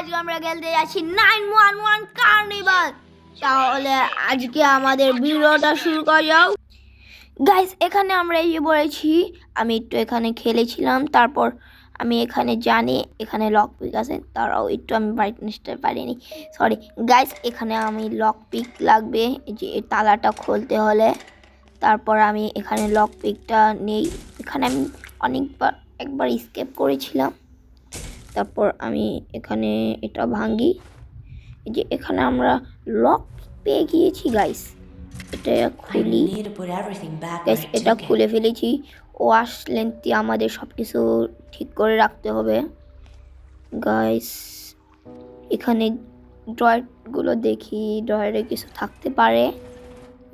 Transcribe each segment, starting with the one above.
আজকে আমরা খেলতে যাচ্ছি 911 কার্নিভাল। তাহলে আজকে আমাদের ভিডিওটা শুরু করা যাও। গাইস, এখানে আমরা এই যে বলেছি, আমি একটু এখানে খেলেছিলাম, তারপর আমি এখানে জানি এখানে লক পিক আছে, তারাও একটু আমি ব্রাইটনেসটা পারিনি, সরি গাইস। এখানে আমি লক পিক লাগবে, যে এই তালাটা খুলতে হলে। তারপর আমি এখানে লক পিকটা নেই। এখানে আমি একবার স্কেপ করেছিলাম। তারপর আমি এখানে এটা ভাঙি। এই যে এখানে আমরা লক পেয়ে গিয়েছি গাইস। এটা খুলি গাইস, এটা খুলে ফেলেছি। ও আসলেন, আমাদের সব কিছু ঠিক করে রাখতে হবে গাইস। এখানে ড্রয়ারগুলো দেখি, ড্রয়ারে কিছু থাকতে পারে।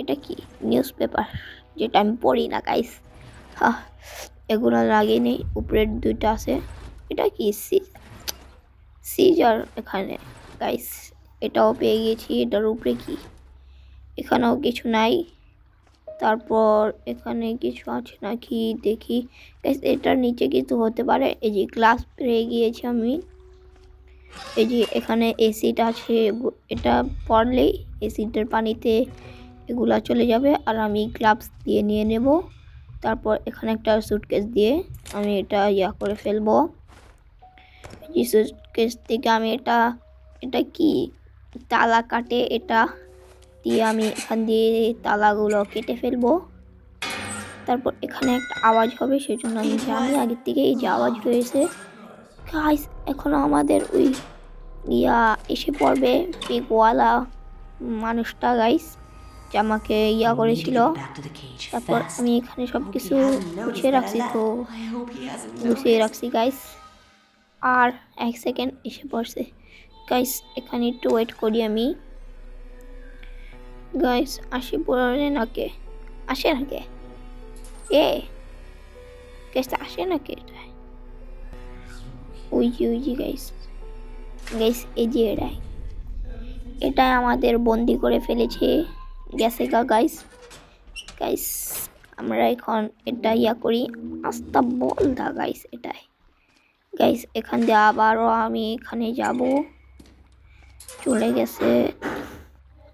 এটা কি নিউজ পেপার, যেটা আমি পড়ি না গাইস। হ্যাঁ, এগুলো লাগেনি। উপরের দুইটা আছে। এটা কি সিজার এখানে গাইস, এটাও পেয়ে গেছি। এটার উপরে কি? এখানেও কিছু নাই। তারপর এখানে কিছু আছে নাকি দেখি গাইস। এটার নিচে কিছু হতে পারে। এই যে গ্লাস পেয়ে গিয়েছি আমি। এই যে এখানে এসিড আছে, এটা পড়লেই এসিডের পানিতে এগুলা চলে যাবে। আর আমি গ্লাভস দিয়ে নিয়ে নেব। তারপর এখানে একটা সুটকেস দিয়ে আমি এটা করে ফেলবো। এই সুটকেস থেকে আমি এটা কি তালা কাটে, এটা দিয়ে আমি এখান দিয়ে তালাগুলো কেটে ফেলবো। তারপর এখানে একটা আওয়াজ হবে, সেজন্য আমি জানি আগের থেকে এই যে আওয়াজ হয়েছে গাইস। এখনো আমাদের ওই এসে পড়বে পিকওয়ালা মানুষটা গাইস, যে আমাকে করেছিল। তারপর আমি এখানে সব কিছু গুছিয়ে রাখছি, তো গুছিয়ে রাখছি গাইস। আর 1 সেকেন্ড এসে পড়ছে গাইস। এখানে একটু ওয়েট করি আমি গাইস। আসে নাকে গাইস, আসে নাকি? ওই যে গাইস এই যে এটাই আমাদের বন্দি করে ফেলেছে গেছে গাইস। আমরা এখন এটা করি, আস্তা বল দা গাইস। এটাই গাইস, এখান দিয়ে আবারও আমি এখানে যাব, চলে গেছে।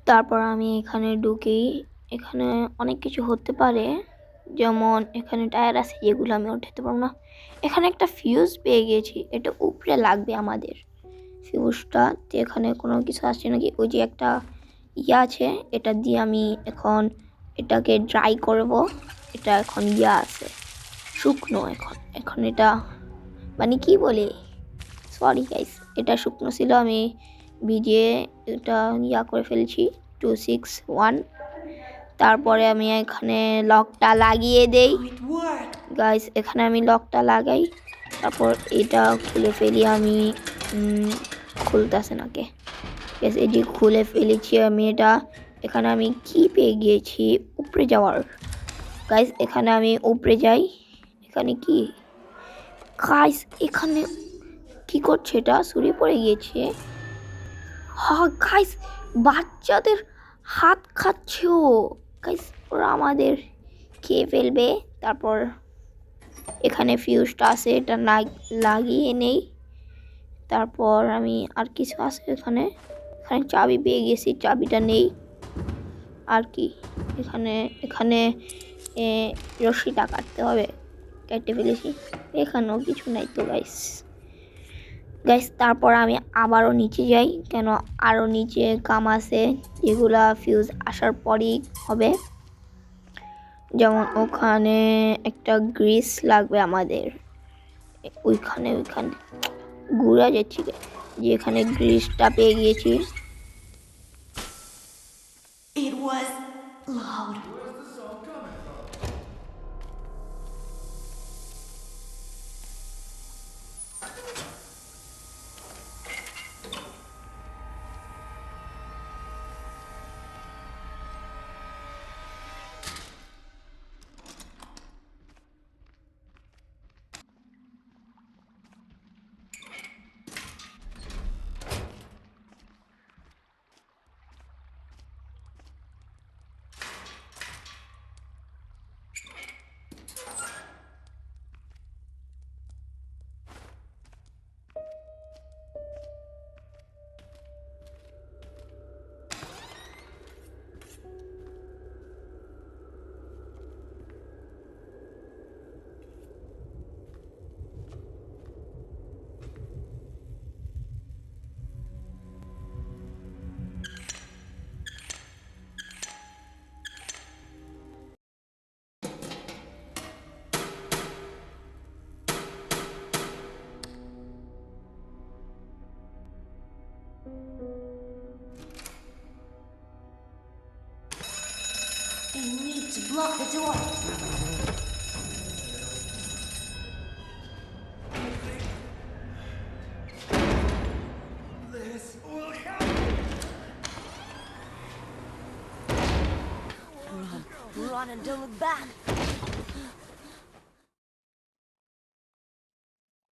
তারপর আমি এখানে ঢুকি। এখানে অনেক কিছু হতে পারে, যেমন এখানে টায়ার আছে যেগুলো আমি উঠাতে পারবো না। এখানে একটা ফিউজ পেয়ে গেছি, এটা উপরে লাগবে আমাদের ফিউজটা। তো এখানে কোনো কিছু আসছে নাকি? ওই যে একটা আছে, এটা দিয়ে আমি এখন এটাকে ড্রাই করব। এটা এখন আছে শুকনো। এখন এটা মানে কি বলে, সরি গাইস, এটা শুকনো ছিল, আমি ভিজিয়ে এটা করে ফেলছি 261। তারপরে আমি এখানে লকটা লাগিয়ে দেই গাইস। এখানে আমি লকটা লাগাই, তারপর এটা খুলে ফেলি আমি। খুলতেছে নাকি? এই যে খুলে ফেলেছি আমি এটা। এখানে আমি কি পেয়ে গিয়েছি? উপরে যাওয়ার গাইস। এখানে আমি উপরে যাই। এখানে কি গাইস? এখানে কি করছে? এটা ছড়িয়ে পড়ে গিয়েছে। হ্যাঁ গাইস, বাচ্চাদের হাত খাচ্ছে ও গাইস। ওরা আমাদের খেয়ে ফেলবে। তারপর এখানে ফিউজটা আছে, এটা লাগিয়ে নেই। তারপর আমি আর কিছু আছে এখানে চাবি পেয়ে গেছি, চাবিটা নেই। আর কি এখানে রশিটা কাটতে হবে, কেটে ফেলেছি। এখানেও কিছু নাই তো গাইস। তারপর আমি আবারও নিচে যাই, কেন আরও নিচে কাম আছে যেগুলা ফিউজ আসার পরই হবে। যেমন ওখানে একটা গ্রিস লাগবে আমাদের, ওইখানে ঘুরা যাচ্ছি যে এখানে গ্রিসটা পেয়ে গিয়েছি। It was loud. They need to block the door. This will help. Run and don't look back.